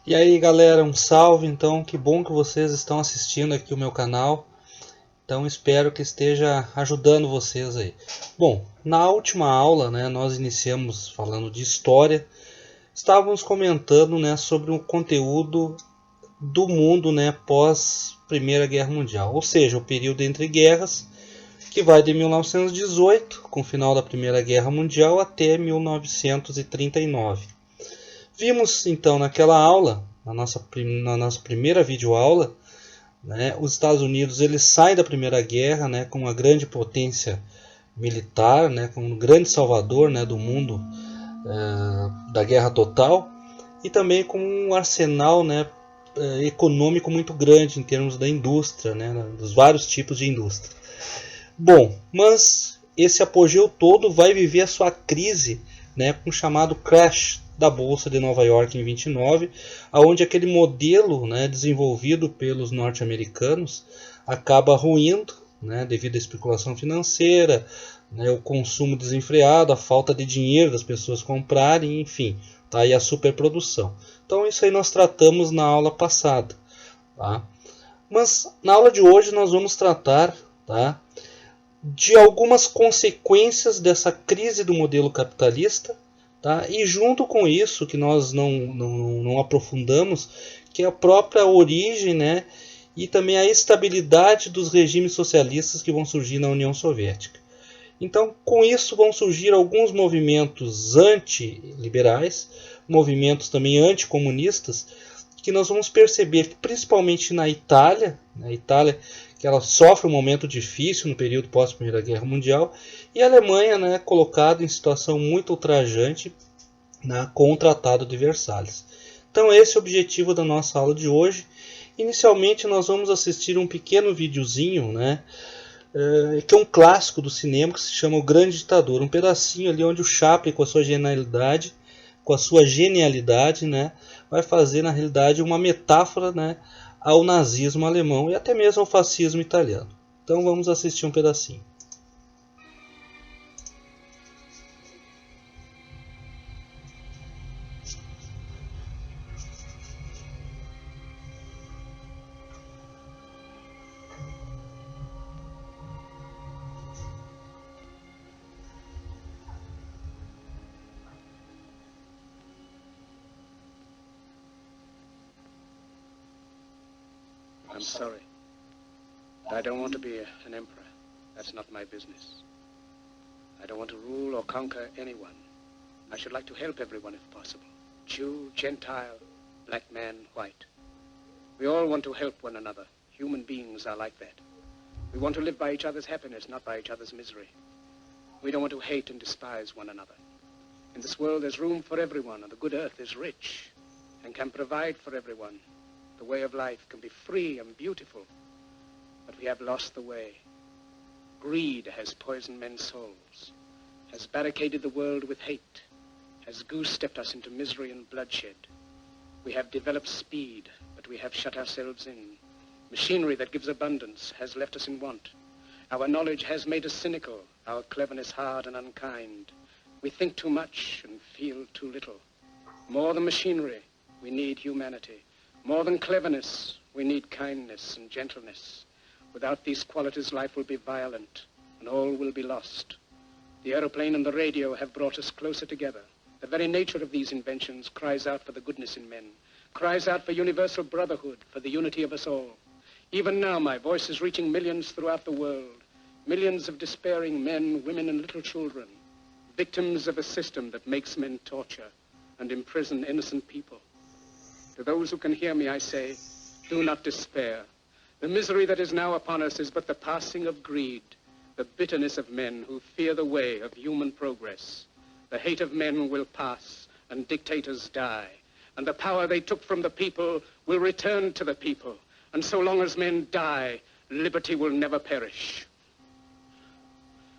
E aí galera, um salve então, que bom que vocês estão assistindo aqui o meu canal. Então espero que esteja ajudando vocês aí. Bom, na última aula, né, nós iniciamos falando de história. Estávamos comentando, né, sobre o conteúdo do mundo, né, pós Primeira Guerra Mundial, ou seja, o período entre guerras, que vai de 1918, com o final da Primeira Guerra Mundial, até 1939. Vimos então naquela aula, na nossa primeira videoaula, né, os Estados Unidos eles saem da Primeira Guerra, né, com uma grande potência militar, né, como um grande salvador, né, do mundo da guerra total, e também com um arsenal, né, econômico muito grande em termos da indústria, né, dos vários tipos de indústria. Bom, mas esse apogeu todo vai viver a sua crise, né, com o chamado crash da Bolsa de Nova York em 29, onde aquele modelo, né, desenvolvido pelos norte-americanos acaba ruindo, né, devido à especulação financeira, né, o consumo desenfreado, a falta de dinheiro das pessoas comprarem, enfim, tá aí a superprodução. Então isso aí nós tratamos na aula passada, tá? Mas na aula de hoje nós vamos tratar, tá, de algumas consequências dessa crise do modelo capitalista, tá? E junto com isso, que nós não aprofundamos, que é a própria origem, né? E também a estabilidade dos regimes socialistas que vão surgir na União Soviética. Então, com isso vão surgir alguns movimentos antiliberais, movimentos também anticomunistas, que nós vamos perceber que principalmente na Itália, que ela sofre um momento difícil no período pós Primeira Guerra Mundial, e a Alemanha, né, colocada em situação muito ultrajante, né, com o Tratado de Versalhes. Então esse é o objetivo da nossa aula de hoje. Inicialmente nós vamos assistir um pequeno videozinho, né, que é um clássico do cinema, que se chama O Grande Ditador, um pedacinho ali onde o Chaplin, com a sua genialidade, né, vai fazer na realidade uma metáfora, né, ao nazismo alemão e até mesmo ao fascismo italiano. Então vamos assistir um pedacinho. I'm sorry. But I don't want to be an emperor. That's not my business. I don't want to rule or conquer anyone. I should like to help everyone if possible. Jew, Gentile, black man, white. We all want to help one another. Human beings are like that. We want to live by each other's happiness, not by each other's misery. We don't want to hate and despise one another. In this world there's room for everyone, and the good earth is rich and can provide for everyone. The way of life can be free and beautiful, but we have lost the way. Greed has poisoned men's souls, has barricaded the world with hate, has goose-stepped us into misery and bloodshed. We have developed speed, but we have shut ourselves in. Machinery that gives abundance has left us in want. Our knowledge has made us cynical, our cleverness hard and unkind. We think too much and feel too little. More than machinery, we need humanity. More than cleverness, we need kindness and gentleness. Without these qualities, life will be violent, and all will be lost. The aeroplane and the radio have brought us closer together. The very nature of these inventions cries out for the goodness in men, cries out for universal brotherhood, for the unity of us all. Even now, my voice is reaching millions throughout the world, millions of despairing men, women, and little children, victims of a system that makes men torture and imprison innocent people. To those who can hear me, I say, do not despair. The misery that is now upon us is but the passing of greed, the bitterness of men who fear the way of human progress. The hate of men will pass, and dictators die, and the power they took from the people will return to the people. And so long as men die, liberty will never perish.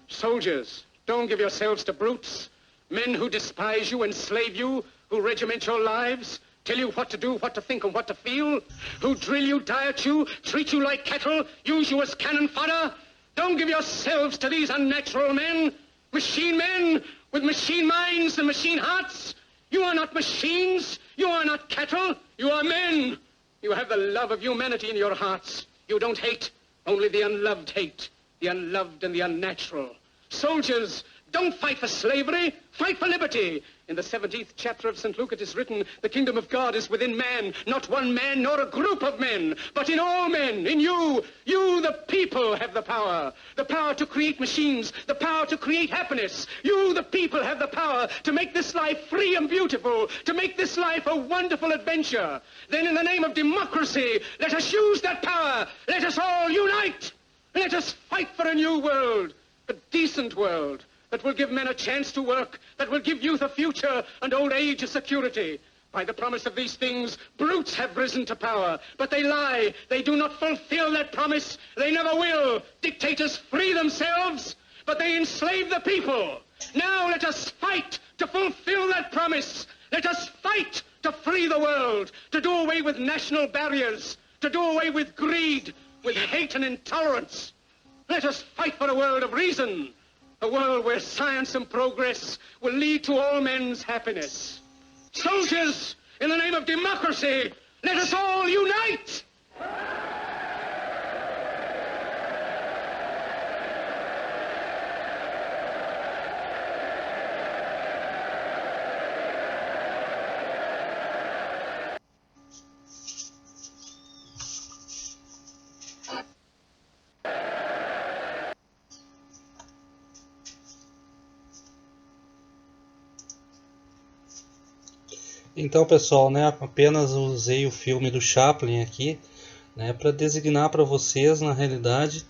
Soldiers, don't give yourselves to brutes, men who despise you, enslave you, who regiment your lives, tell you what to do, what to think, and what to feel, who drill you, diet you, treat you like cattle, use you as cannon fodder. Don't give yourselves to these unnatural men with machine minds and machine hearts. You are not machines. You are not cattle. cattle. You are men. You have the love of humanity in your hearts. You don't hate. Only the unloved hate. The unloved and the unnatural. Soldiers, don't fight for slavery. Fight for liberty. In the 17th chapter of St. Luke it is written, the kingdom of God is within man, not one man nor a group of men, but in all men, in you. You, the people, have the power to create machines, the power to create happiness. You, the people, have the power to make this life free and beautiful, to make this life a wonderful adventure. Then in the name of democracy, let us use that power. Let us all unite. Let us fight for a new world, a decent world, that will give men a chance to work, that will give youth a future and old age a security. By the promise of these things, brutes have risen to power, but they lie. They do not fulfill that promise. They never will. Dictators free themselves, but they enslave the people. Now let us fight to fulfill that promise. Let us fight to free the world, to do away with national barriers, to do away with greed, with hate and intolerance. Let us fight for a world of reason, a world where science and progress will lead to all men's happiness. Soldiers, in the name of democracy, let us all unite! Então, pessoal, né, apenas usei o filme do Chaplin aqui, né, para designar para vocês, na realidade,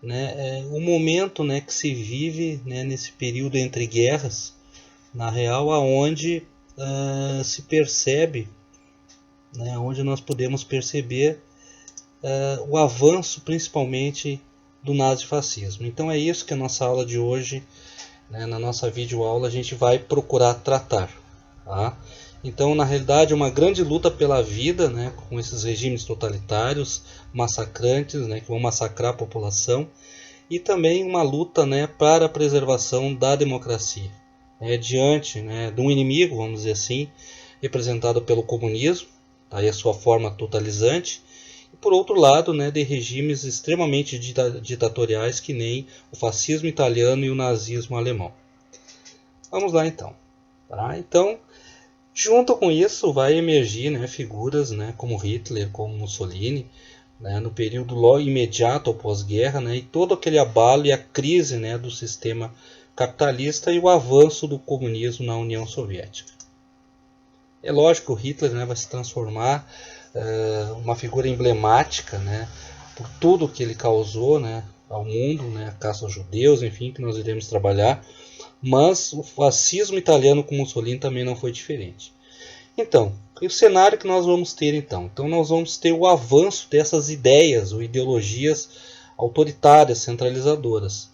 né, o momento, né, que se vive, né, nesse período entre guerras, na real, aonde se percebe, né, onde nós podemos perceber o avanço, principalmente, do nazifascismo. Então é isso que a nossa aula de hoje, né, na nossa videoaula, a gente vai procurar tratar, tá? Então, na realidade, é uma grande luta pela vida, né, com esses regimes totalitários, massacrantes, né, que vão massacrar a população, e também uma luta, né, para a preservação da democracia, né, diante, né, de um inimigo, vamos dizer assim, representado pelo comunismo, tá, e a sua forma totalizante, e por outro lado, né, de regimes extremamente ditatoriais, que nem o fascismo italiano e o nazismo alemão. Vamos lá então. Tá? Então, junto com isso vai emergir, né, figuras, né, como Hitler, como Mussolini, né, no período logo imediato ao pós-guerra, né, e todo aquele abalo e a crise, né, do sistema capitalista e o avanço do comunismo na União Soviética. É lógico que o Hitler, né, vai se transformar uma figura emblemática, né, por tudo que ele causou, né, ao mundo, né, a caça aos judeus, enfim, que nós iremos trabalhar. Mas o fascismo italiano com Mussolini também não foi diferente. Então, o cenário que nós vamos ter então? Então nós vamos ter o avanço dessas ideias ou ideologias autoritárias, centralizadoras.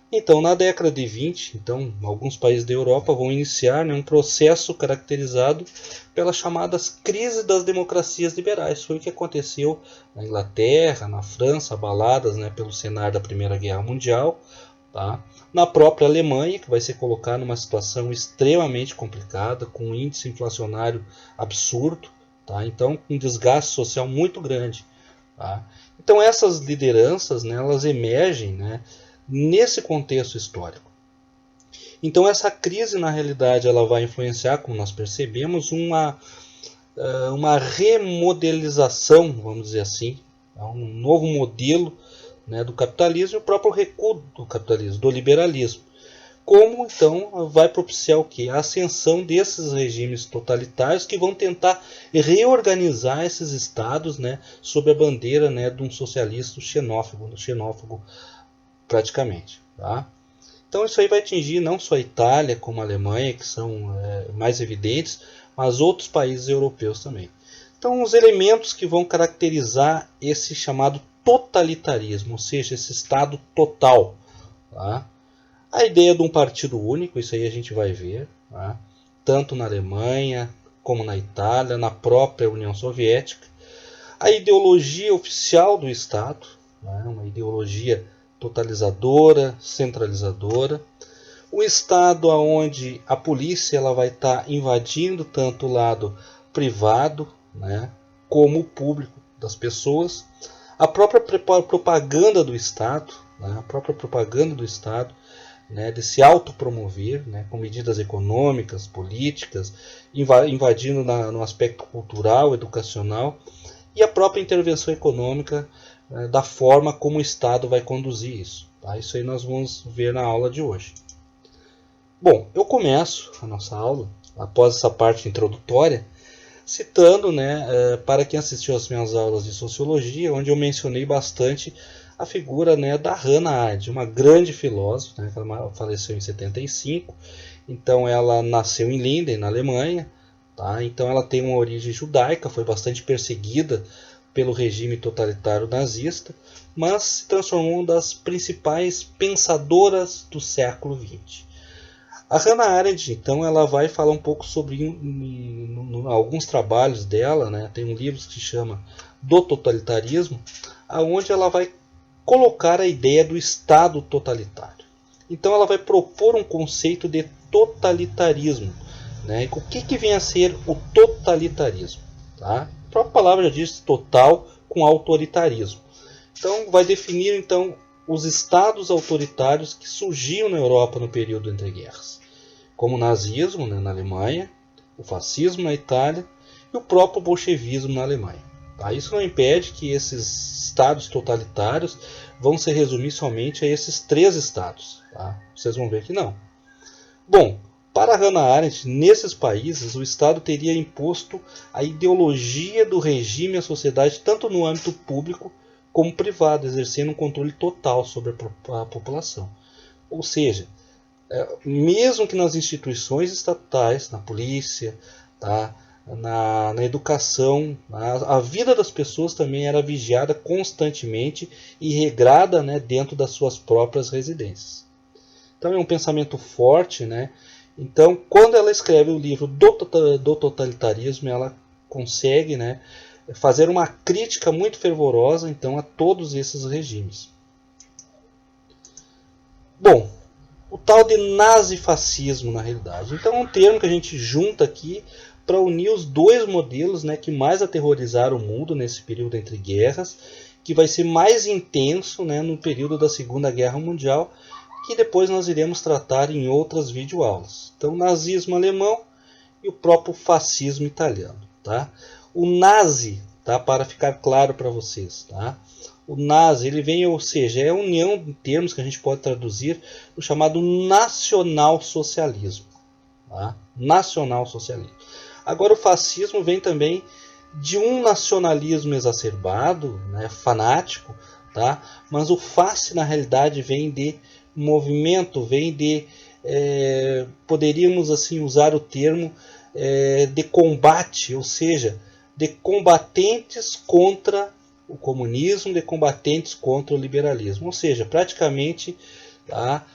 Então, na década de 20, então, alguns países da Europa vão iniciar, né, um processo caracterizado pelas chamadas crises das democracias liberais. Foi o que aconteceu na Inglaterra, na França, abaladas, né, pelo cenário da Primeira Guerra Mundial. Tá? Na própria Alemanha, que vai se colocar numa situação extremamente complicada, com um índice inflacionário absurdo, tá? Então um desgaste social muito grande. Tá? Então essas lideranças, né, elas emergem, né, nesse contexto histórico. Então essa crise, na realidade, ela vai influenciar, como nós percebemos, uma remodelização, vamos dizer assim, um novo modelo, né, do capitalismo e o próprio recuo do capitalismo, do liberalismo. Como então vai propiciar o quê? A ascensão desses regimes totalitários que vão tentar reorganizar esses estados, né, sob a bandeira, né, de um socialista xenófobo praticamente. Tá? Então isso aí vai atingir não só a Itália como a Alemanha, que são mais evidentes, mas outros países europeus também. Então os elementos que vão caracterizar esse chamado totalitarismo, ou seja, esse estado total. Tá? A ideia de um partido único, isso aí a gente vai ver, tá? Tanto na Alemanha como na Itália, na própria União Soviética. A ideologia oficial do Estado, né? Uma ideologia totalizadora, centralizadora. O Estado onde a polícia ela vai estar invadindo tanto o lado privado, né, como o público das pessoas, a própria propaganda do Estado, né, a própria propaganda do Estado, né, de se autopromover, né, com medidas econômicas, políticas, invadindo no aspecto cultural, educacional, e a própria intervenção econômica, né, da forma como o Estado vai conduzir isso. Tá? Isso aí nós vamos ver na aula de hoje. Bom, eu começo a nossa aula, após essa parte introdutória, citando, né, para quem assistiu às minhas aulas de Sociologia, onde eu mencionei bastante a figura, né, da Hannah Arendt, uma grande filósofa, né, ela faleceu em 75, então ela nasceu em Linden, na Alemanha, tá? Então ela tem uma origem judaica, foi bastante perseguida pelo regime totalitário nazista, mas se transformou em uma das principais pensadoras do século XX. A Hannah Arendt, então, ela vai falar um pouco sobre alguns trabalhos dela, né? Tem um livro que se chama Do Totalitarismo, aonde ela vai colocar a ideia do Estado totalitário. Então ela vai propor um conceito de totalitarismo, né? E o que vem a ser o totalitarismo? Tá? A própria palavra já diz total com autoritarismo. Então vai definir então os estados autoritários que surgiam na Europa no período entre guerras, como o nazismo, né, na Alemanha, o fascismo na Itália e o próprio bolchevismo na Alemanha. Tá? Isso não impede que esses estados totalitários vão se resumir somente a esses 3 estados. Tá? Vocês vão ver que não. Bom, para Hannah Arendt, nesses países, o Estado teria imposto a ideologia do regime à sociedade tanto no âmbito público como privado, exercendo um controle total sobre a população. Ou seja, mesmo que nas instituições estatais, na polícia, tá, na educação, a vida das pessoas também era vigiada constantemente e regrada, né, dentro das suas próprias residências. Então é um pensamento forte, né? Então, quando ela escreve o livro do totalitarismo, ela consegue, né, fazer uma crítica muito fervorosa então a todos esses regimes. Bom, o tal de nazifascismo na realidade. Então é um termo que a gente junta aqui para unir os dois modelos, né, que mais aterrorizaram o mundo nesse período entre guerras, que vai ser mais intenso, né, no período da Segunda Guerra Mundial, que depois nós iremos tratar em outras videoaulas. Então, o nazismo alemão e o próprio fascismo italiano. Tá? O nazi, tá, para ficar claro para vocês, tá? O nazi, ele vem, ou seja, é a união de termos que a gente pode traduzir no chamado nacionalsocialismo. Tá? Nacionalsocialismo. Agora, o fascismo vem também de um nacionalismo exacerbado, né, fanático, tá? Mas o fasci, na realidade, vem de movimento, vem de, poderíamos assim usar o termo de combate, ou seja, de combatentes contra o comunismo, de combatentes contra o liberalismo, ou seja, praticamente, tá,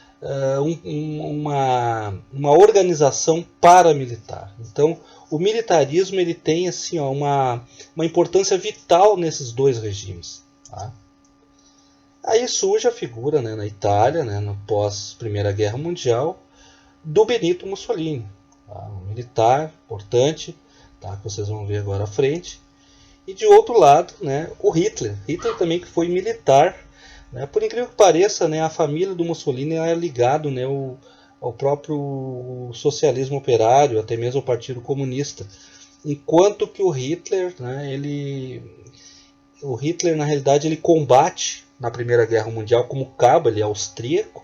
uma organização paramilitar. Então, o militarismo ele tem assim, ó, uma importância vital nesses dois regimes. Tá? Aí surge a figura, né, na Itália, né, no pós-Primeira Guerra Mundial, do Benito Mussolini, tá? Um militar importante, tá, que vocês vão ver agora à frente. E de outro lado, né, o Hitler. Hitler também que foi militar. Né? Por incrível que pareça, né, a família do Mussolini é ligada, né, ao próprio socialismo operário, até mesmo ao Partido Comunista. Enquanto que o Hitler, né, na realidade, ele combate na Primeira Guerra Mundial como cabo, ele é austríaco,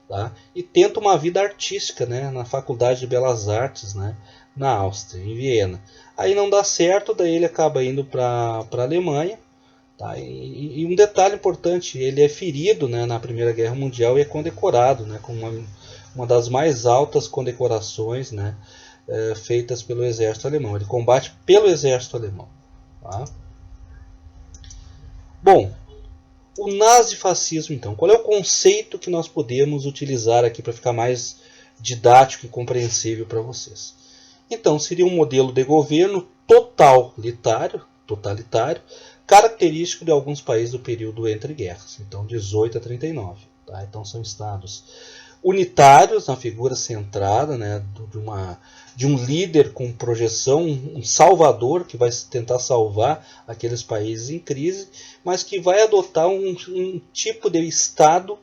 tá? E tenta uma vida artística, né, na Faculdade de Belas Artes, né, na Áustria, em Viena. Aí não dá certo, daí ele acaba indo para a Alemanha. Tá? E um detalhe importante, ele é ferido, né, na Primeira Guerra Mundial e é condecorado, né, com uma das mais altas condecorações, né, feitas pelo exército alemão. Ele combate pelo exército alemão. Tá? Bom, o nazifascismo, então, qual é o conceito que nós podemos utilizar aqui para ficar mais didático e compreensível para vocês? Então, seria um modelo de governo totalitário, característico de alguns países do período entre guerras, então 18 a 39. Tá? Então, são estados unitários, na figura centrada, né, de um líder com projeção, um salvador que vai tentar salvar aqueles países em crise, mas que vai adotar um tipo de Estado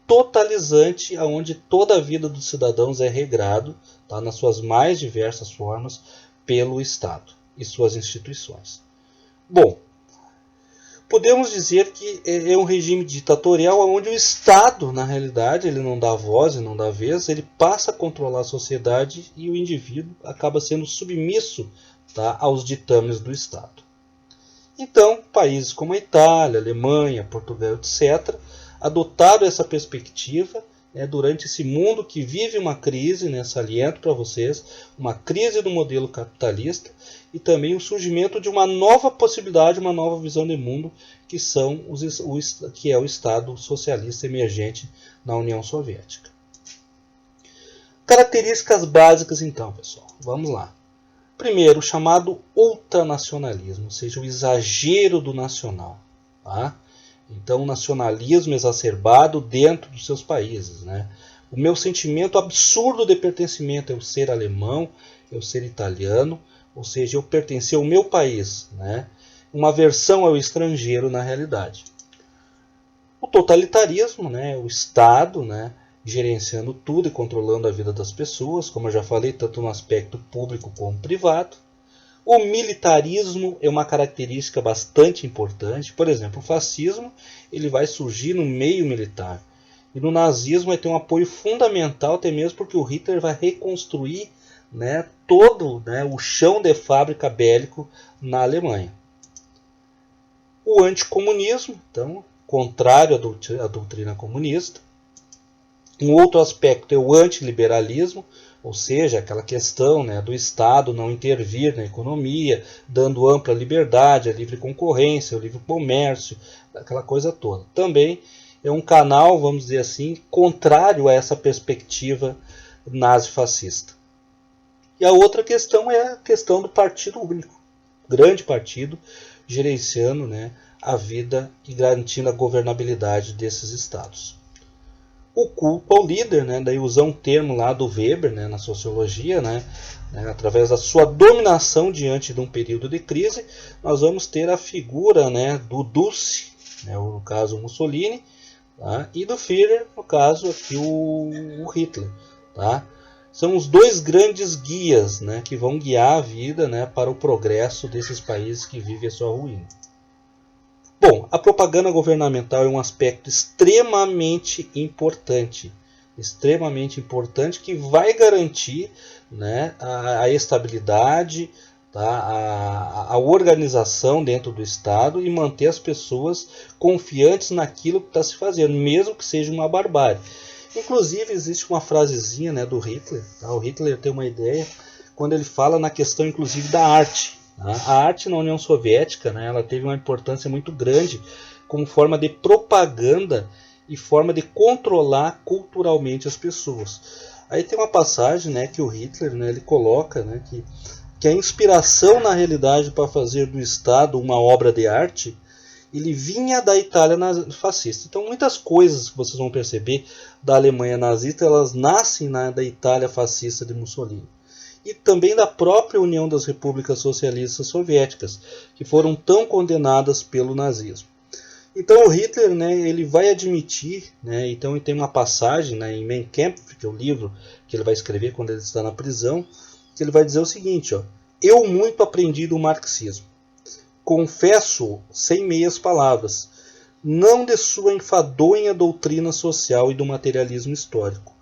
totalizante, onde toda a vida dos cidadãos é regrado, tá, nas suas mais diversas formas, pelo Estado e suas instituições. Bom, podemos dizer que é um regime ditatorial onde o Estado, na realidade, ele não dá voz e não dá vez, ele passa a controlar a sociedade e o indivíduo acaba sendo submisso, tá, aos ditames do Estado. Então, países como a Itália, a Alemanha, Portugal, etc., adotaram essa perspectiva, né, durante esse mundo que vive uma crise, né, saliento para vocês, uma crise do modelo capitalista e também o surgimento de uma nova possibilidade, uma nova visão de mundo, que é o Estado socialista emergente na União Soviética. Características básicas então, pessoal. Vamos lá. Primeiro, o chamado ultranacionalismo, ou seja, o exagero do nacional. Tá? Então, o nacionalismo exacerbado dentro dos seus países. Né? O meu sentimento absurdo de pertencimento é eu ser alemão, eu ser italiano, ou seja, eu pertencer ao meu país. Né? Uma aversão ao estrangeiro na realidade. O totalitarismo, né? O Estado, né? Gerenciando tudo e controlando a vida das pessoas, como eu já falei, tanto no aspecto público como privado. O militarismo é uma característica bastante importante. Por exemplo, o fascismo ele vai surgir no meio militar. E no nazismo vai ter um apoio fundamental, até mesmo porque o Hitler vai reconstruir, né, todo, né, o chão de fábrica bélico na Alemanha. O anticomunismo, então, contrário à doutrina comunista. Um outro aspecto é o antiliberalismo, ou seja, aquela questão, né, do Estado não intervir na economia, dando ampla liberdade, a livre concorrência, o livre comércio, aquela coisa toda. Também é um canal, vamos dizer assim, contrário a essa perspectiva nazi-fascista. E a outra questão é a questão do partido único, grande partido, gerenciando, né, a vida e garantindo a governabilidade desses estados. O culto ao líder, né, daí usar um termo lá do Weber, né, na sociologia, né, através da sua dominação diante de um período de crise, nós vamos ter a figura, né, do Duce, né, no caso o Mussolini, tá, e do Führer, no caso aqui o Hitler. Tá. São os dois grandes guias, né, que vão guiar a vida, né, para o progresso desses países que vivem a sua ruína. Bom, a propaganda governamental é um aspecto extremamente importante que vai garantir, né, a estabilidade, tá, a organização dentro do Estado e manter as pessoas confiantes naquilo que está se fazendo, mesmo que seja uma barbárie. Inclusive existe uma frasezinha, né, do Hitler, tá? O Hitler tem uma ideia quando ele fala na questão inclusive da arte. Tá? A arte na União Soviética, né, ela teve uma importância muito grande como forma de propaganda e forma de controlar culturalmente as pessoas. Aí tem uma passagem, né, que o Hitler, né, ele coloca, né, que a inspiração na realidade para fazer do Estado uma obra de arte ele vinha da Itália fascista. Então muitas coisas que vocês vão perceber da Alemanha nazista, elas nascem da Itália fascista de Mussolini. E também da própria União das Repúblicas Socialistas Soviéticas, que foram tão condenadas pelo nazismo. Então o Hitler, né, ele vai admitir, né, então ele tem uma passagem, né, em Mein Kampf, que é o livro que ele vai escrever quando ele está na prisão, que ele vai dizer o seguinte, ó, eu muito aprendi do marxismo. Confesso, sem meias palavras, não de sua enfadonha doutrina social e do materialismo histórico.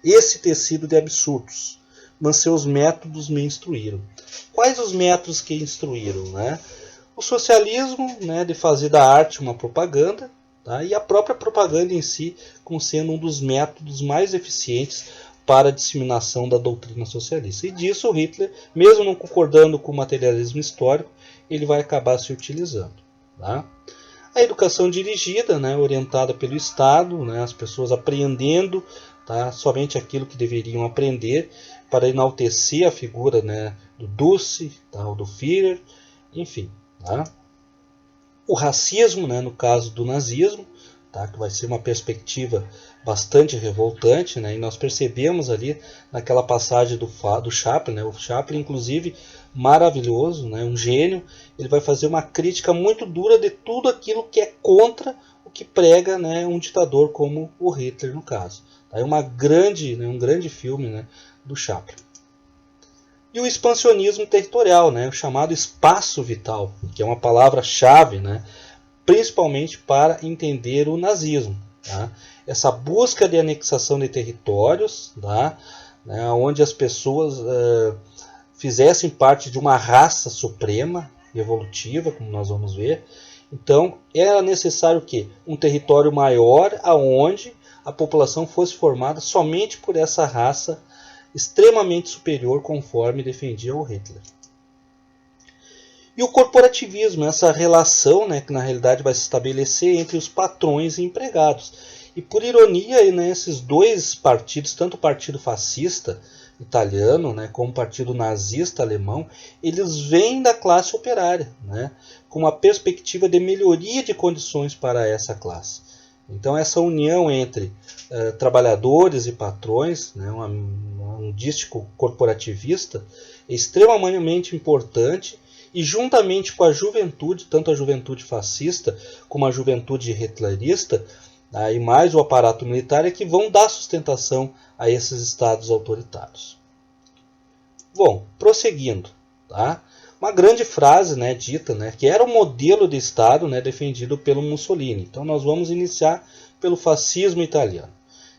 Esse tecido de absurdos, mas seus métodos me instruíram. Quais os métodos que instruíram? Né? O socialismo, né, de fazer da arte uma propaganda, tá? E a própria propaganda em si como sendo um dos métodos mais eficientes para a disseminação da doutrina socialista. E disso o Hitler, mesmo não concordando com o materialismo histórico, ele vai acabar se utilizando. Tá? A educação dirigida, né, orientada pelo Estado, né, as pessoas apreendendo, tá, somente aquilo que deveriam aprender para enaltecer a figura, né, do Duce, tá, ou do Führer, enfim. Tá? O racismo, né, no caso do nazismo, tá? Que vai ser uma perspectiva bastante revoltante, né? E nós percebemos ali naquela passagem do Chaplin, né? O Chaplin, inclusive, maravilhoso, né? Um gênio, ele vai fazer uma crítica muito dura de tudo aquilo que é contra o que prega, né, um ditador como o Hitler, no caso. É um grande filme, né, do Chaplin. E o expansionismo territorial, né, o chamado espaço vital, que é uma palavra-chave, né, principalmente para entender o nazismo. Tá? Essa busca de anexação de territórios, tá? Né, onde as pessoas fizessem parte de uma raça suprema, evolutiva, como nós vamos ver. Então, era necessário o quê? Um território maior, aonde a população fosse formada somente por essa raça extremamente superior, conforme defendia o Hitler. E o corporativismo, essa relação, né, que na realidade vai se estabelecer entre os patrões e empregados. E por ironia, né, esses dois partidos, tanto o partido fascista italiano, né, como o partido nazista alemão, eles vêm da classe operária, né, com uma perspectiva de melhoria de condições para essa classe. Então essa união entre trabalhadores e patrões, né, um dístico corporativista, é extremamente importante. E juntamente com a juventude, tanto a juventude fascista como a juventude hitlerista, e mais o aparato militar, é que vão dar sustentação a esses estados autoritários. Bom, prosseguindo, tá? Uma grande frase, né, dita, né, que era o modelo de Estado, né, defendido pelo Mussolini. Então nós vamos iniciar pelo fascismo italiano.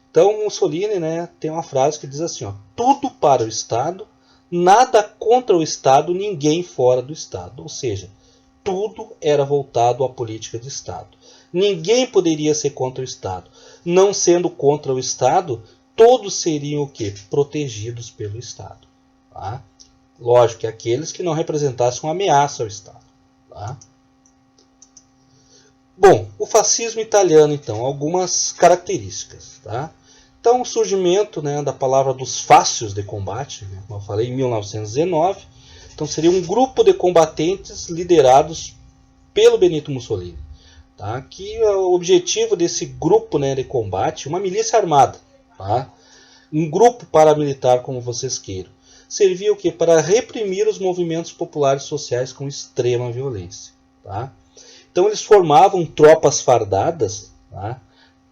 Então Mussolini, né, tem uma frase que diz assim, ó, tudo para o Estado, nada contra o Estado, ninguém fora do Estado. Ou seja, tudo era voltado à política de Estado. Ninguém poderia ser contra o Estado. Não sendo contra o Estado, todos seriam o quê? Protegidos pelo Estado. Tá? Lógico que aqueles que não representassem uma ameaça ao Estado. Tá? Bom, o fascismo italiano, então, algumas características. Tá? Então, o surgimento, né, da palavra dos fácios de combate, né, como eu falei, em 1919. Então, seria um grupo de combatentes liderados pelo Benito Mussolini. Tá? Que o objetivo desse grupo, né, de combate, uma milícia armada, tá? Um grupo paramilitar, como vocês queiram, servia o quê? Para reprimir os movimentos populares sociais com extrema violência. Tá? Então, eles formavam tropas fardadas, tá?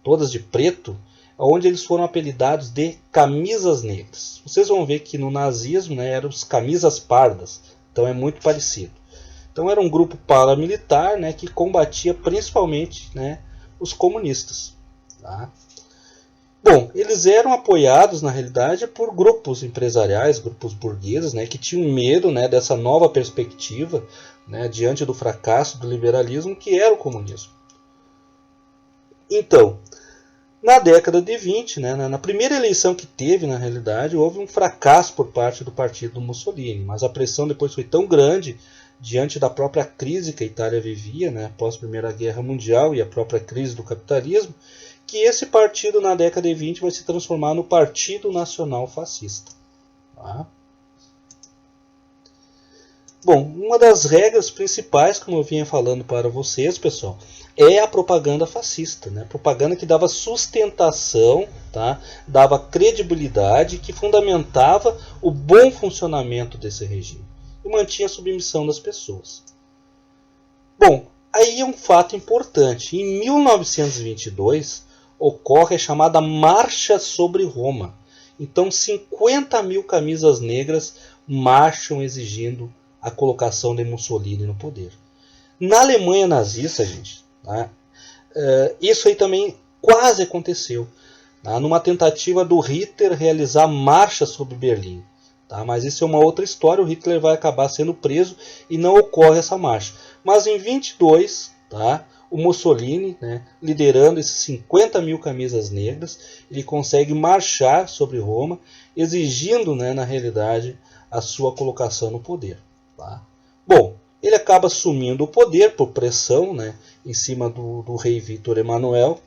Todas de preto, onde eles foram apelidados de camisas negras. Vocês vão ver que no nazismo, né, eram os camisas pardas, então é muito parecido. Então era um grupo paramilitar, né, que combatia principalmente, né, os comunistas. Tá? Bom, eles eram apoiados na realidade por grupos empresariais, grupos burgueses, né, que tinham medo, né, dessa nova perspectiva, né, diante do fracasso do liberalismo que era o comunismo. Então, na década de 20, né, na primeira eleição que teve, na realidade, houve um fracasso por parte do partido do Mussolini, mas a pressão depois foi tão grande, diante da própria crise que a Itália vivia, né, após a Primeira Guerra Mundial e a própria crise do capitalismo, que esse partido, na década de 20, vai se transformar no Partido Nacional Fascista. Tá? Bom, uma das regras principais, como eu vinha falando para vocês, pessoal, é a propaganda fascista, né? Propaganda que dava sustentação, tá? Dava credibilidade, que fundamentava o bom funcionamento desse regime e mantinha a submissão das pessoas. Bom, aí é um fato importante. Em 1922 ocorre a chamada Marcha sobre Roma. Então 50 mil camisas negras marcham exigindo a colocação de Mussolini no poder. Na Alemanha nazista, gente, tá? Isso aí também quase aconteceu, tá? Numa tentativa do Hitler realizar marcha sobre Berlim. Tá? Mas isso é uma outra história, o Hitler vai acabar sendo preso e não ocorre essa marcha. Mas em 22, tá? O Mussolini, né, liderando esses 50 mil camisas negras, ele consegue marchar sobre Roma, exigindo, né, na realidade, a sua colocação no poder. Tá? Bom, ele acaba assumindo o poder por pressão, né, em cima do rei Vítor Emanuel.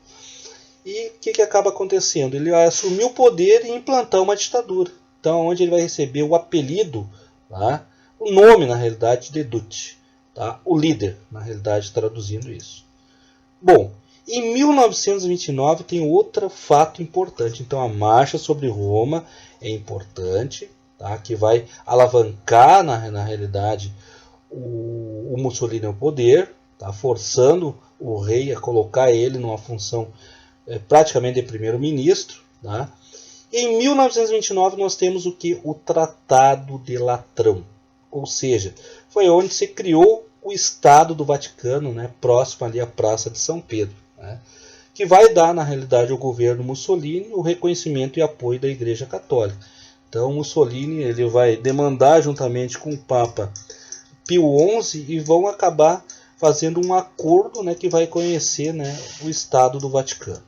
E o que acaba acontecendo? Ele vai assumir o poder e implantar uma ditadura. Então, onde ele vai receber o apelido, tá? O nome, na realidade, de Duce. Tá? O líder, na realidade, traduzindo isso. Bom, Em 1929 tem outro fato importante. Então a marcha sobre Roma é importante, tá? Que vai alavancar na realidade o Mussolini ao poder, tá? Forçando o rei a colocar ele numa função praticamente de primeiro-ministro. Tá? Em 1929 nós temos o que? O Tratado de Latrão. Ou seja, foi onde se criou o Estado do Vaticano, né, próximo ali à Praça de São Pedro, né, que vai dar, na realidade, ao governo Mussolini o reconhecimento e apoio da Igreja Católica. Então, Mussolini ele vai demandar, juntamente com o Papa Pio XI, e vão acabar fazendo um acordo, né, que vai conhecer, né, o Estado do Vaticano.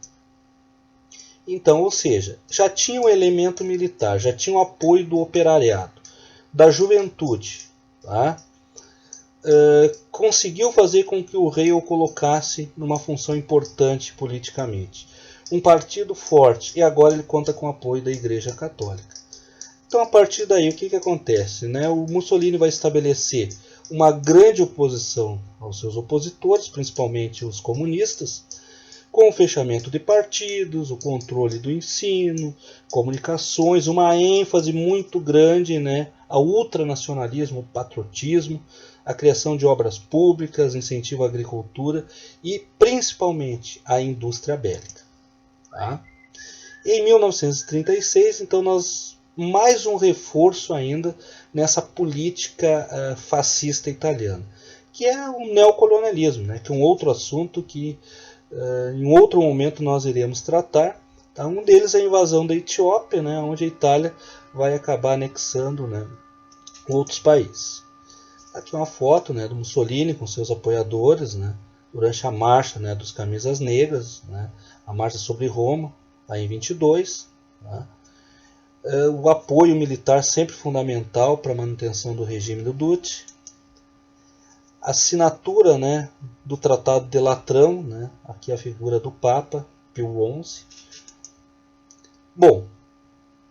Então, ou seja, já tinha o elemento militar, já tinha o apoio do operariado, da juventude, tá? Conseguiu fazer com que o rei o colocasse numa função importante politicamente. Um partido forte, e agora ele conta com o apoio da Igreja Católica. Então, a partir daí, o que acontece? Né? O Mussolini vai estabelecer uma grande oposição aos seus opositores, principalmente os comunistas, com o fechamento de partidos, o controle do ensino, comunicações, uma ênfase muito grande, né, ao ultranacionalismo, patriotismo, a criação de obras públicas, incentivo à agricultura e principalmente à indústria bélica. Tá? Em 1936, então, mais um reforço ainda nessa política fascista italiana, que é o neocolonialismo, né, que é um outro assunto que em outro momento nós iremos tratar. Tá? Um deles é a invasão da Etiópia, né, onde a Itália vai acabar anexando, né, outros países. Aqui uma foto, né, do Mussolini com seus apoiadores, né, durante a marcha, né, dos Camisas Negras, né, a marcha sobre Roma, lá em 22. Tá? O apoio militar sempre fundamental para a manutenção do regime do Duce. Assinatura, né, do Tratado de Latrão, né, aqui a figura do Papa Pio XI. Bom,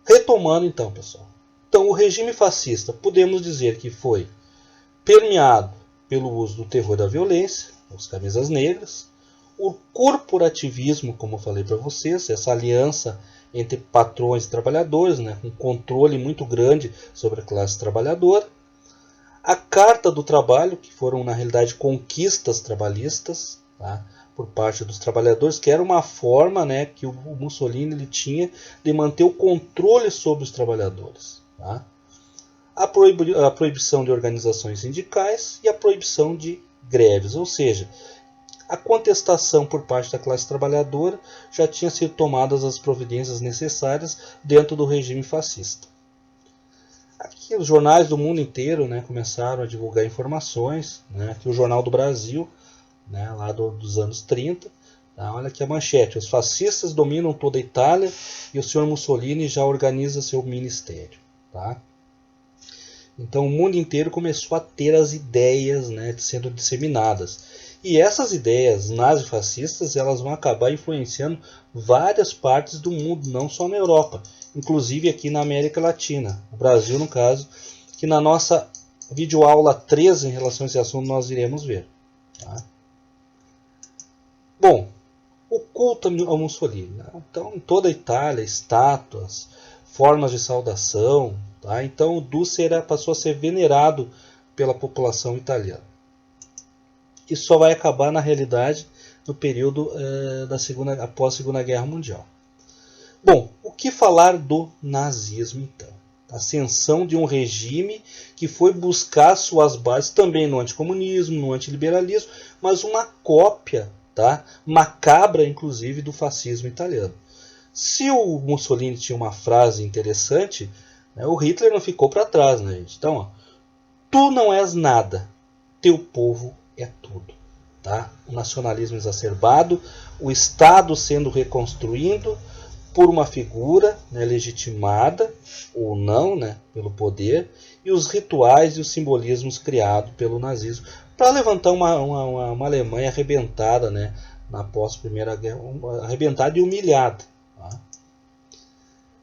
retomando então, pessoal. Então, o regime fascista, podemos dizer que foi permeado pelo uso do terror da violência, os Camisas Negras, o corporativismo, como eu falei para vocês, essa aliança entre patrões e trabalhadores, né, com controle muito grande sobre a classe trabalhadora, a Carta do Trabalho, que foram na realidade conquistas trabalhistas, tá, por parte dos trabalhadores, que era uma forma, né, que o Mussolini ele tinha de manter o controle sobre os trabalhadores. Tá? A proibição de organizações sindicais e a proibição de greves, ou seja, a contestação por parte da classe trabalhadora já tinha sido tomadas as providências necessárias dentro do regime fascista. Aqui os jornais do mundo inteiro, né, começaram a divulgar informações. Né, aqui o Jornal do Brasil, né, lá dos anos 30. Tá, olha aqui a manchete: os fascistas dominam toda a Itália e o senhor Mussolini já organiza seu ministério. Tá? Então o mundo inteiro começou a ter as ideias, né, sendo disseminadas. E essas ideias nazifascistas elas vão acabar influenciando várias partes do mundo, não só na Europa, inclusive aqui na América Latina. O Brasil, no caso, que na nossa videoaula 13 em relação a esse assunto nós iremos ver. Tá? Bom, o culto ao Mussolini. Né? Então, em toda a Itália, estátuas, formas de saudação. Tá? Então, o Duce passou a ser venerado pela população italiana. Isso só vai acabar, na realidade, no período após a Segunda Guerra Mundial. Bom, o que falar do nazismo, então? A ascensão de um regime que foi buscar suas bases também no anticomunismo, no antiliberalismo, mas uma cópia, tá, macabra, inclusive, do fascismo italiano. Se o Mussolini tinha uma frase interessante, né, o Hitler não ficou para trás, né, gente? Então, ó, tu não és nada, teu povo é tudo. Tá? O nacionalismo exacerbado, o Estado sendo reconstruído por uma figura, né, legitimada ou não, né, pelo poder, e os rituais e os simbolismos criados pelo nazismo para levantar uma Alemanha arrebentada, né, na pós-Primeira Guerra, arrebentada e humilhada. Tá?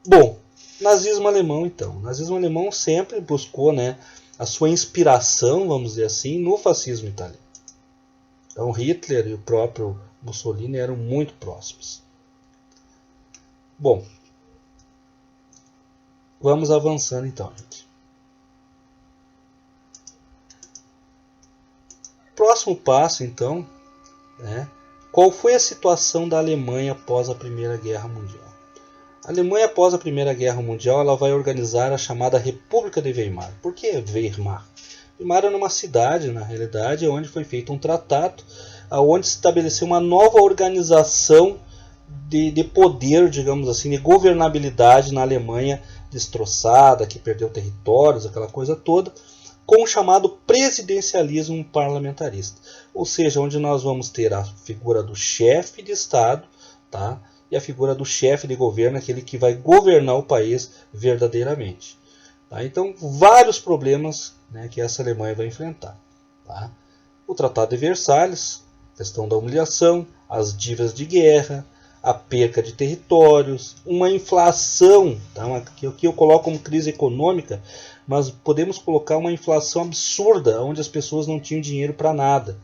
Bom, nazismo alemão então. O nazismo alemão sempre buscou, né, a sua inspiração, vamos dizer assim, no fascismo italiano. Então Hitler e o próprio Mussolini eram muito próximos. Bom, vamos avançando então, gente. Próximo passo, então, né? Qual foi a situação da Alemanha após a Primeira Guerra Mundial? A Alemanha, após a Primeira Guerra Mundial, ela vai organizar a chamada República de Weimar. Por que Weimar? Weimar era uma cidade, na realidade, onde foi feito um tratado, onde se estabeleceu uma nova organização de poder, digamos assim, de governabilidade na Alemanha destroçada, que perdeu territórios, aquela coisa toda, com o chamado presidencialismo parlamentarista. Ou seja, onde nós vamos ter a figura do chefe de Estado, tá? E a figura do chefe de governo, aquele que vai governar o país verdadeiramente. Tá? Então, vários problemas, né, que essa Alemanha vai enfrentar. Tá? O Tratado de Versalhes, questão da humilhação, as dívidas de guerra, a perca de territórios, uma inflação, tá? Que eu coloco como crise econômica, mas podemos colocar uma inflação absurda, onde as pessoas não tinham dinheiro para nada.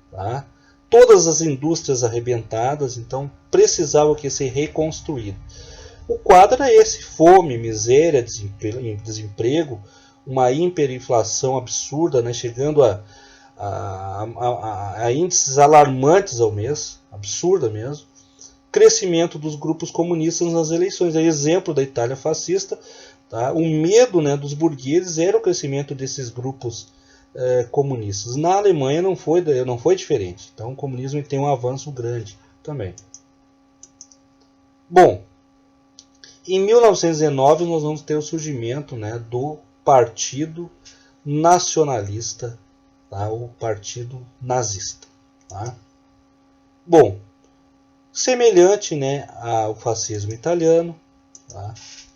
Tá? Todas as indústrias arrebentadas, então precisavam que ser reconstruído. O quadro era esse: fome, miséria, desemprego, uma hiperinflação absurda, né, chegando a índices alarmantes ao mês, absurda mesmo. Crescimento dos grupos comunistas nas eleições, é exemplo da Itália fascista. Tá? O medo, né, dos burgueses era o crescimento desses grupos comunistas. Na Alemanha não foi diferente. Então o comunismo tem um avanço grande também. Bom, em 1919 nós vamos ter o surgimento, né, do Partido Nacionalista, tá? O Partido Nazista. Tá? Bom, semelhante, né, ao fascismo italiano. Tá?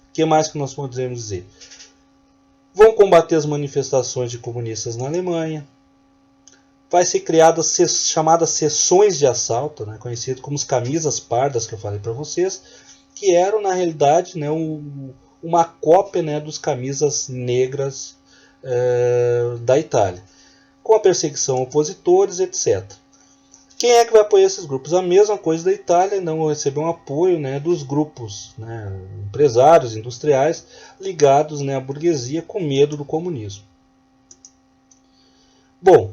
O que mais que nós podemos dizer? Vão combater as manifestações de comunistas na Alemanha. Vai ser criadas chamadas seções de assalto, né, conhecido como as camisas pardas que eu falei para vocês, que eram na realidade, né, uma cópia, né, dos camisas negras da Itália, com a perseguição a opositores, etc. Quem é que vai apoiar esses grupos? A mesma coisa da Itália, não recebeu um apoio, né, dos grupos, né, empresários, industriais, ligados, né, à burguesia, com medo do comunismo. Bom,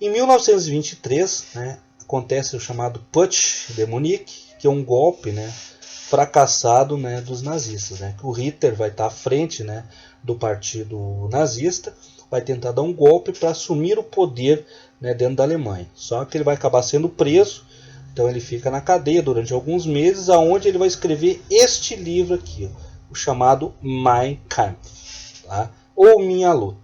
em 1923, né, acontece o chamado Putsch de Munique, que é um golpe, né, fracassado, né, dos nazistas. Né, que o Hitler vai estar à frente, né, do partido nazista, vai tentar dar um golpe para assumir o poder, né, dentro da Alemanha. Só que ele vai acabar sendo preso, então ele fica na cadeia durante alguns meses, aonde ele vai escrever este livro aqui, ó, o chamado Mein Kampf, tá? Ou Minha Luta.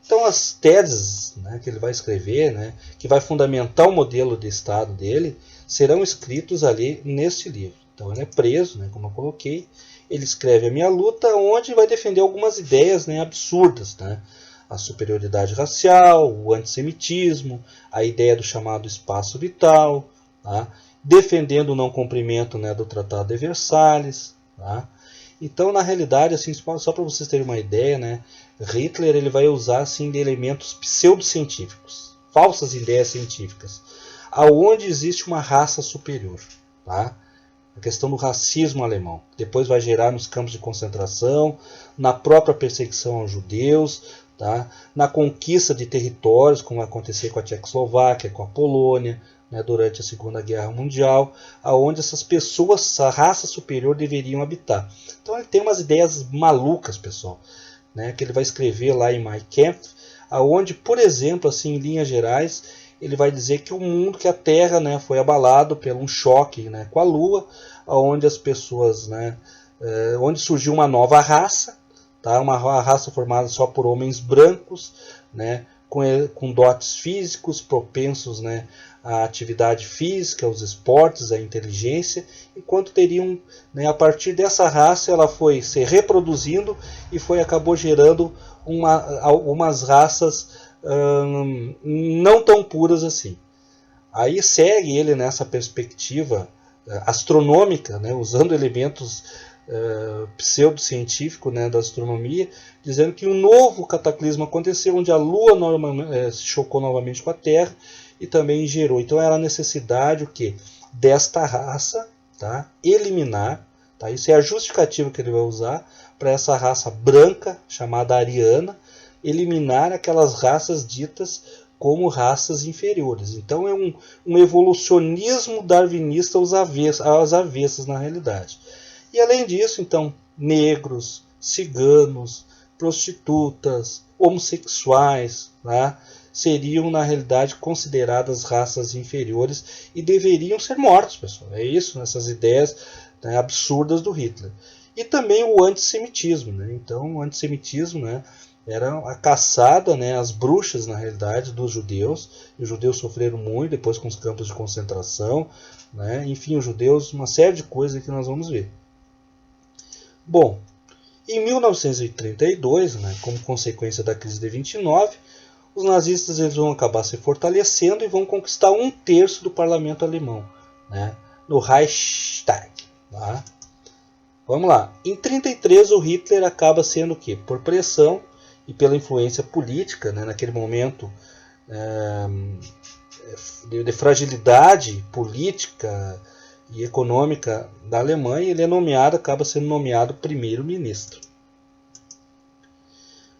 Então as teses, né, que ele vai escrever, né, que vai fundamentar o modelo de Estado dele, serão escritos ali neste livro. Então ele é preso, né, como eu coloquei, ele escreve a Minha Luta, onde vai defender algumas ideias, né, absurdas, né? A superioridade racial, o antissemitismo, a ideia do chamado espaço vital, tá? Defendendo o não cumprimento, né, do Tratado de Versalhes. Tá? Então, na realidade, assim, só para vocês terem uma ideia, né, Hitler ele vai usar assim, de elementos pseudocientíficos, falsas ideias científicas, aonde existe uma raça superior. Tá? A questão do racismo alemão. Depois vai gerar nos campos de concentração, na própria perseguição aos judeus, tá? Na conquista de territórios, como vai acontecer com a Tchecoslováquia, com a Polônia, né, durante a Segunda Guerra Mundial, aonde essas pessoas, a raça superior, deveriam habitar. Então ele tem umas ideias malucas, pessoal, né, que ele vai escrever lá em Mein Kampf, aonde, por exemplo, assim, em linhas gerais, ele vai dizer que o mundo, que a Terra, né, foi abalado por um choque, né, com a Lua, onde as pessoas, né, onde surgiu uma nova raça, tá, uma raça formada só por homens brancos, né, com dotes físicos, propensos, né, à atividade física, aos esportes, à inteligência, enquanto teriam, né, a partir dessa raça, ela foi se reproduzindo e acabou gerando algumas raças não tão puras assim. Aí segue ele nessa perspectiva astronômica, né, usando elementos pseudocientífico, né, da astronomia, dizendo que um novo cataclismo aconteceu, onde a Lua se chocou novamente com a Terra e também gerou. Então era a necessidade o quê? Desta raça, tá, eliminar, tá, isso é a justificativa que ele vai usar para essa raça branca, chamada ariana, eliminar aquelas raças ditas como raças inferiores. Então é um evolucionismo darwinista às avessas na realidade. E além disso, então, negros, ciganos, prostitutas, homossexuais, né, seriam na realidade consideradas raças inferiores e deveriam ser mortos, pessoal. É isso, essas ideias, né, absurdas do Hitler. E também o antissemitismo, né? Então, o antissemitismo, né, era a caçada, né, às bruxas, na realidade, dos judeus. E os judeus sofreram muito depois com os campos de concentração, né? Enfim, os judeus, uma série de coisas que nós vamos ver. Bom, em 1932, né, como consequência da crise de 29, os nazistas eles vão acabar se fortalecendo e vão conquistar 1/3 do parlamento alemão, né, no Reichstag. Tá? Vamos lá. Em 33 o Hitler acaba sendo o quê? Por pressão e pela influência política, né, naquele momento de fragilidade política e econômica da Alemanha, ele acaba sendo nomeado primeiro-ministro.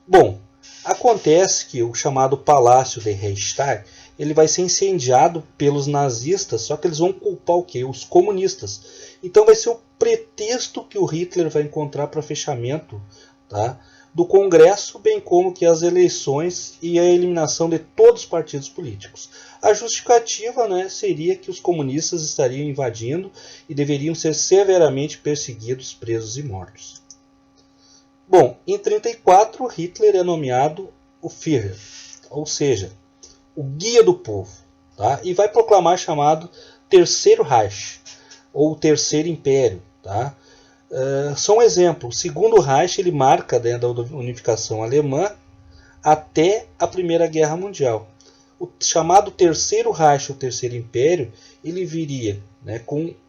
Bom, acontece que o chamado Palácio de Reichstag ele vai ser incendiado pelos nazistas, só que eles vão culpar o quê? Os comunistas. Então vai ser o pretexto que o Hitler vai encontrar para fechamento, tá, do Congresso, bem como que as eleições e a eliminação de todos os partidos políticos. A justificativa, né, seria que os comunistas estariam invadindo e deveriam ser severamente perseguidos, presos e mortos. Bom, em 34 Hitler é nomeado o Führer, ou seja, o guia do povo, tá? E vai proclamar chamado Terceiro Reich, ou Terceiro Império. Tá? Só um exemplo, o Segundo Reich ele marca, né, da unificação alemã até a Primeira Guerra Mundial. O chamado Terceiro Reich, o Terceiro Império, ele viria, né,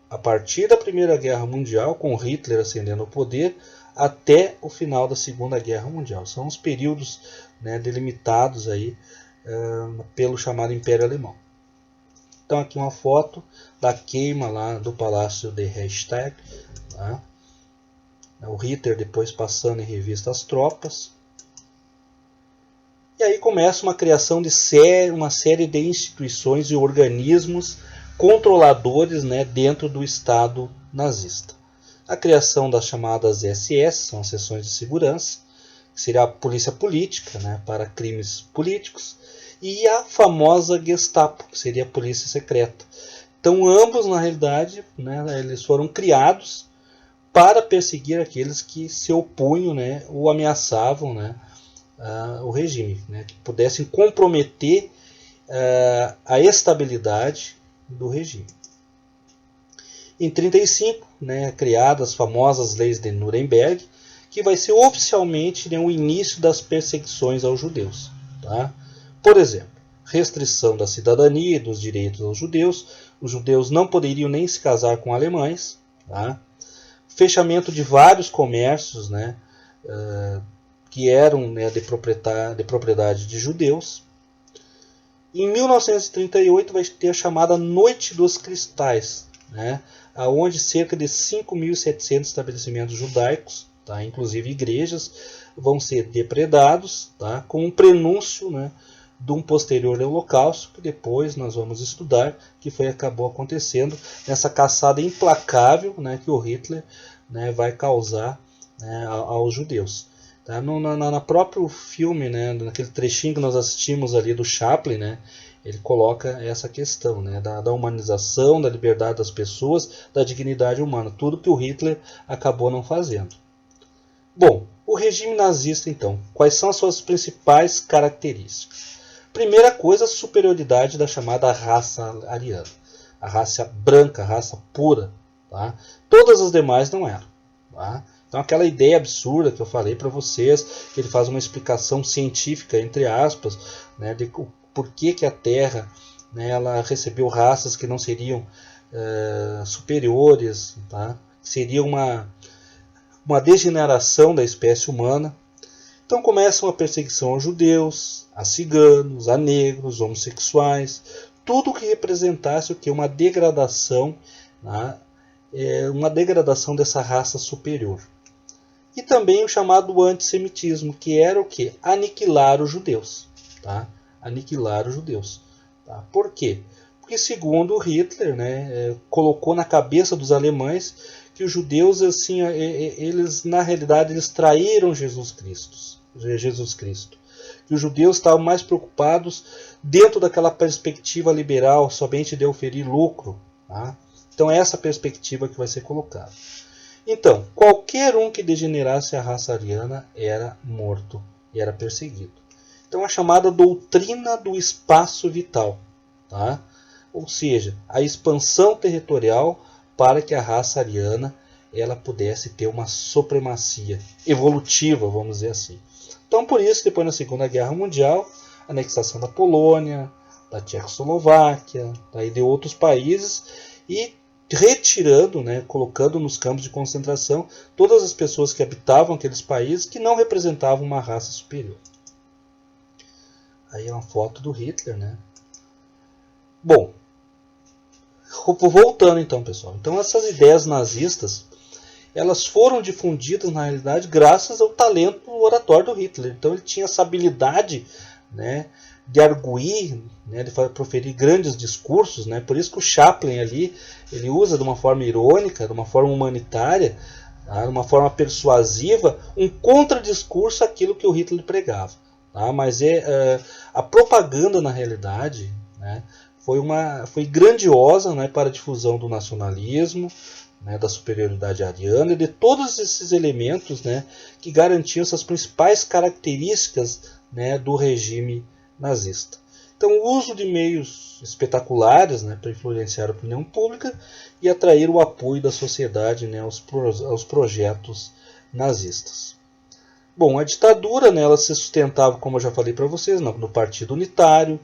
a partir da Primeira Guerra Mundial, com Hitler ascendendo ao poder, até o final da Segunda Guerra Mundial. São os períodos, né, delimitados aí, pelo chamado Império Alemão. Então aqui uma foto da queima lá do Palácio de Reichstag. Tá? O Hitler depois passando em revista as tropas. E aí começa uma criação de uma série de instituições e organismos controladores, né, dentro do Estado nazista. A criação das chamadas SS, são as seções de segurança, que seria a polícia política, né, para crimes políticos, e a famosa Gestapo, que seria a polícia secreta. Então ambos, na realidade, né, eles foram criados para perseguir aqueles que se opunham, né, ou ameaçavam, né, o regime, né, que pudessem comprometer a estabilidade do regime. Em 35, né, criadas as famosas leis de Nuremberg, que vai ser oficialmente, né, o início das perseguições aos judeus. Tá? Por exemplo, restrição da cidadania e dos direitos aos judeus. Os judeus não poderiam nem se casar com alemães. Tá? Fechamento de vários comércios, né, que eram, né, de propriedade de judeus. Em 1938 vai ter a chamada Noite dos Cristais, né, onde cerca de 5.700 estabelecimentos judaicos, tá, inclusive igrejas, vão ser depredados, tá, com um prenúncio, né, de um posterior holocausto, que depois nós vamos estudar, que acabou acontecendo nessa caçada implacável, né, que o Hitler, né, vai causar, né, aos judeus. Tá? No próprio filme, né, naquele trechinho que nós assistimos ali do Chaplin, né, ele coloca essa questão, né, da humanização, da liberdade das pessoas, da dignidade humana, tudo que o Hitler acabou não fazendo. Bom, o regime nazista então, quais são as suas principais características? Primeira coisa, a superioridade da chamada raça ariana, a raça branca, a raça pura. Tá? Todas as demais não eram. Tá? Então aquela ideia absurda que eu falei para vocês, que ele faz uma explicação científica, entre aspas, né, de por que a Terra, né, ela recebeu raças que não seriam superiores, tá? Seria uma uma degeneração da espécie humana. Então começa uma perseguição aos judeus, a ciganos, a negros, homossexuais, tudo que representasse o que? Uma degradação, né? Uma degradação dessa raça superior. E também o chamado antissemitismo, que era o que? Aniquilar os judeus. Tá? Aniquilar os judeus. Tá? Por quê? Porque segundo Hitler, né, colocou na cabeça dos alemães que os judeus, assim, eles na realidade eles traíram Jesus Cristo. Que os judeus estavam mais preocupados dentro daquela perspectiva liberal, somente de oferir lucro. Tá? Então é essa perspectiva que vai ser colocada. Então, qualquer um que degenerasse a raça ariana era morto e era perseguido. Então a chamada doutrina do espaço vital. Tá? Ou seja, a expansão territorial para que a raça ariana ela pudesse ter uma supremacia evolutiva, vamos dizer assim. Então, por isso, depois na Segunda Guerra Mundial, a anexação da Polônia, da Tchecoslováquia, daí de outros países, e retirando, né, colocando nos campos de concentração todas as pessoas que habitavam aqueles países que não representavam uma raça superior. Aí é uma foto do Hitler, né? Bom, voltando então, pessoal. Então essas ideias nazistas, elas foram difundidas na realidade graças ao talento oratório do Hitler. Então ele tinha essa habilidade, né, de arguir, né, de proferir grandes discursos, né? Por isso que o Chaplin ali ele usa de uma forma irônica, de uma forma humanitária, tá, de uma forma persuasiva, um contradiscurso àquilo que o Hitler pregava. Tá? Mas a propaganda na realidade, né, foi grandiosa, né, para a difusão do nacionalismo, né, da superioridade ariana e de todos esses elementos, né, que garantiam essas principais características, né, do regime nazista. Então, o uso de meios espetaculares, né, para influenciar a opinião pública e atrair o apoio da sociedade, né, aos projetos nazistas. Bom, a ditadura, né, ela se sustentava, como eu já falei para vocês, no Partido Unitário,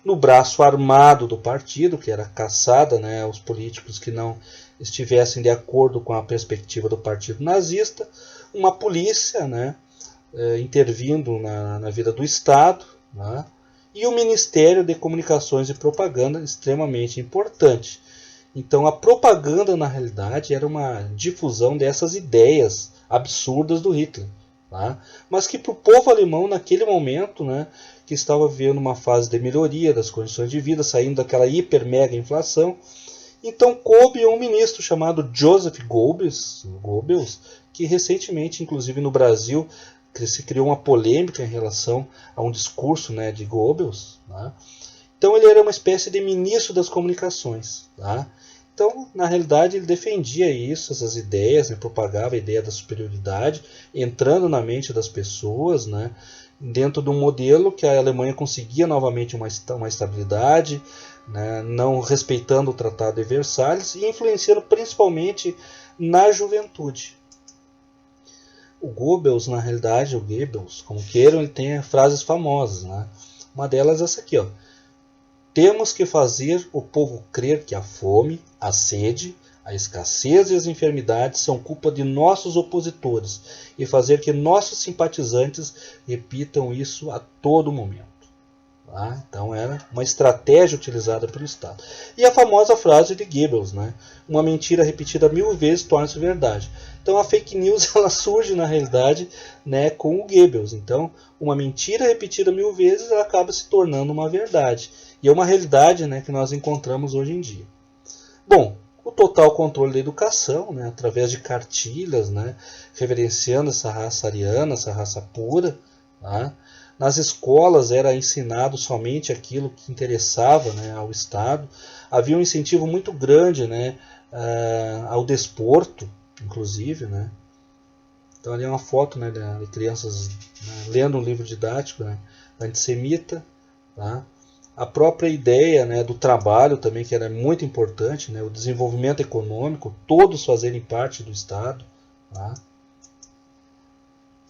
no braço armado do partido, que era caçada, né, aos políticos que não estivessem de acordo com a perspectiva do partido nazista, uma polícia, né, intervindo na vida do Estado, né, e o Ministério de Comunicações e Propaganda, extremamente importante. Então a propaganda, na realidade, era uma difusão dessas ideias absurdas do Hitler, tá? Mas que para o povo alemão, naquele momento, né, que estava vivendo uma fase de melhoria das condições de vida, saindo daquela hiper mega inflação, então coube a um ministro chamado Joseph Goebbels, que recentemente, inclusive no Brasil, se criou uma polêmica em relação a um discurso, né, de Goebbels. Tá? Então ele era uma espécie de ministro das comunicações. Tá? Então, na realidade, ele defendia isso, essas ideias, né, propagava a ideia da superioridade, entrando na mente das pessoas, né, dentro de um modelo que a Alemanha conseguia novamente uma estabilidade, né, não respeitando o Tratado de Versalhes e influenciando principalmente na juventude. O Goebbels, na realidade, o Goebbels, como queiram, ele tem frases famosas. Né? Uma delas é essa aqui, ó. Temos que fazer o povo crer que a fome, a sede, a escassez e as enfermidades são culpa de nossos opositores e fazer que nossos simpatizantes repitam isso a todo momento. Tá? Então era uma estratégia utilizada pelo Estado. E a famosa frase de Goebbels, né? Uma mentira repetida 1000 vezes torna-se verdade. Então a fake news ela surge na realidade, né, com o Goebbels. Então uma mentira repetida 1000 vezes ela acaba se tornando uma verdade. E é uma realidade, né, que nós encontramos hoje em dia. Bom, o total controle da educação, né, através de cartilhas, né, reverenciando essa raça ariana, essa raça pura. Tá? Nas escolas era ensinado somente aquilo que interessava, né, ao Estado. Havia um incentivo muito grande, né, ao desporto, inclusive. Né. Então ali é uma foto, né, de crianças, né, lendo um livro didático, né, antissemita. Tá. A própria ideia, né, do trabalho também, que era muito importante, né, o desenvolvimento econômico, todos fazerem parte do Estado. Tá.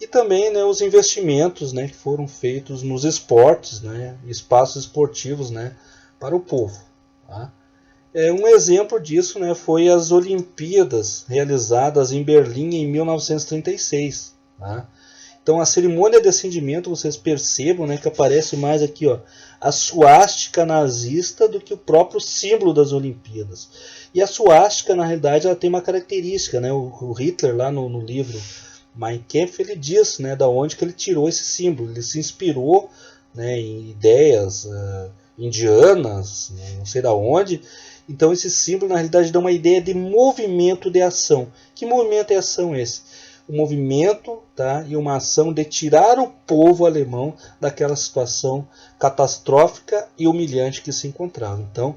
E também, né, os investimentos, né, que foram feitos nos esportes, né, espaços esportivos, né, para o povo. Tá? Um exemplo disso, né, foi as Olimpíadas realizadas em Berlim em 1936. Tá? Então a cerimônia de acendimento, vocês percebam, né, que aparece mais aqui, ó, a suástica nazista do que o próprio símbolo das Olimpíadas. E a suástica, na realidade, ela tem uma característica, né? O Hitler, lá no livro Mein Kampf, ele diz, né, da onde que ele tirou esse símbolo. Ele se inspirou, né, em ideias indianas, não sei da onde. Então esse símbolo, na realidade, dá uma ideia de movimento de ação. Que movimento de ação é esse? Um movimento, tá, e uma ação de tirar o povo alemão daquela situação catastrófica e humilhante que se encontrava. Então,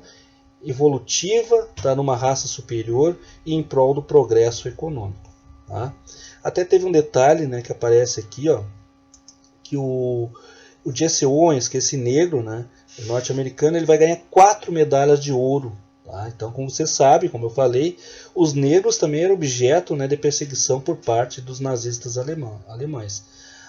evolutiva, tá, numa raça superior e em prol do progresso econômico. Tá? Até teve um detalhe, né, que aparece aqui, ó, que o Jesse Owens, que é esse negro, né, norte-americano, ele vai ganhar 4 medalhas de ouro. Tá? Então, como você sabe, como eu falei, os negros também eram objeto, né, de perseguição por parte dos nazistas alemães.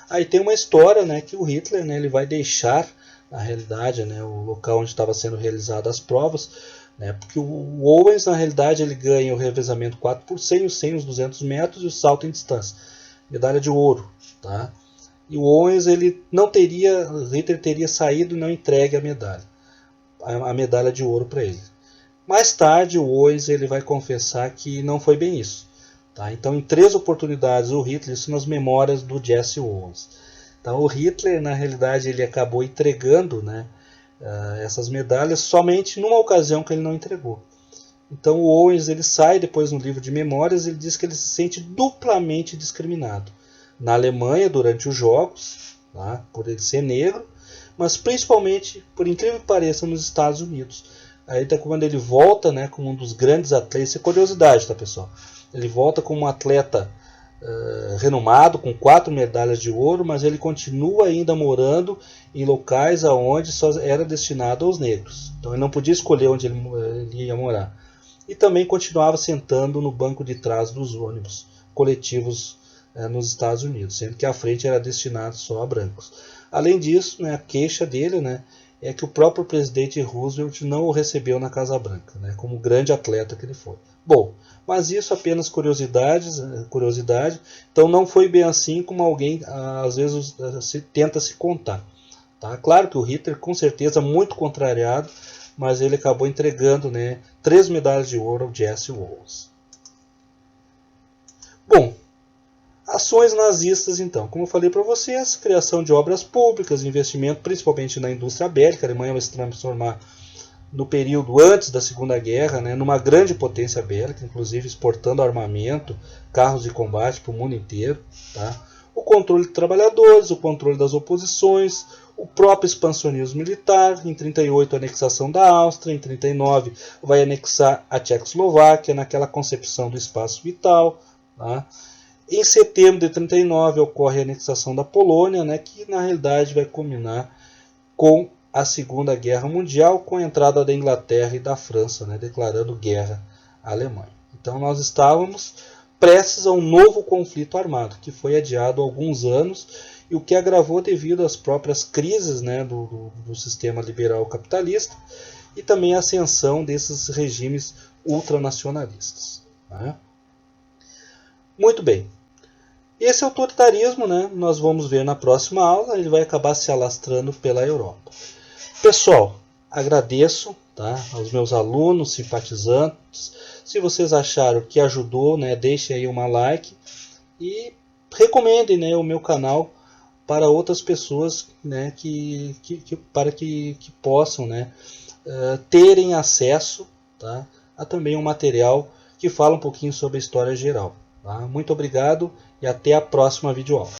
Aí tem uma história, né, que o Hitler, né, ele vai deixar, na realidade, né, o local onde estava sendo realizadas as provas, né, porque o Owens, na realidade, ele ganha o revezamento 4 por 100, os 100, os 200 metros e o salto em distância. Medalha de ouro. Tá? E o Owens, ele não teria, o Hitler teria saído e não entregue a medalha de ouro para ele. Mais tarde, o Owens, ele vai confessar que não foi bem isso. Tá? Então, em 3 oportunidades, o Hitler, isso nas memórias do Jesse Owens. Então, o Hitler, na realidade, ele acabou entregando, né, essas medalhas somente numa ocasião que ele não entregou. Então, o Owens, ele sai depois no livro de memórias, ele diz que ele se sente duplamente discriminado. Na Alemanha, durante os Jogos, tá, por ele ser negro, mas principalmente, por incrível que pareça, nos Estados Unidos. Aí até quando ele volta, né, como um dos grandes atletas, isso é curiosidade, tá, pessoal? Ele volta como um atleta renomado, com 4 medalhas de ouro, mas ele continua ainda morando em locais onde só era destinado aos negros. Então ele não podia escolher onde ele ia morar. E também continuava sentando no banco de trás dos ônibus coletivos nos Estados Unidos, sendo que a frente era destinada só a brancos. Além disso, né, a queixa dele, né, é que o próprio presidente Roosevelt não o recebeu na Casa Branca, né, como grande atleta que ele foi. Bom, mas isso apenas curiosidade, então não foi bem assim como alguém às vezes tenta se contar. Tá? Claro que o Hitler, com certeza, muito contrariado, mas ele acabou entregando, né, 3 medalhas de ouro ao Jesse Owens. Bom, ações nazistas, então. Como eu falei para vocês, criação de obras públicas, investimento principalmente na indústria bélica. A Alemanha vai se transformar no período antes da Segunda Guerra, né, numa grande potência bélica, inclusive exportando armamento, carros de combate para o mundo inteiro. Tá? O controle de trabalhadores, o controle das oposições, o próprio expansionismo militar. Em 1938, a anexação da Áustria. Em 1939, vai anexar a Tchecoslováquia, naquela concepção do espaço vital. Tá? Em setembro de 1939 ocorre a anexação da Polônia, né, que na realidade vai culminar com a Segunda Guerra Mundial, com a entrada da Inglaterra e da França, né, declarando guerra à Alemanha. Então nós estávamos prestes a um novo conflito armado, que foi adiado há alguns anos, e o que agravou devido às próprias crises, né, do sistema liberal capitalista e também a ascensão desses regimes ultranacionalistas. Né? Muito bem. Esse autoritarismo, né, nós vamos ver na próxima aula, ele vai acabar se alastrando pela Europa. Pessoal, agradeço, tá, aos meus alunos, simpatizantes. Se vocês acharam que ajudou, né, deixem aí uma like e recomendem, né, o meu canal para outras pessoas, né, para que possam, né, terem acesso, tá, a também um material que fala um pouquinho sobre a história geral. Tá? Muito obrigado e até a próxima videoaula.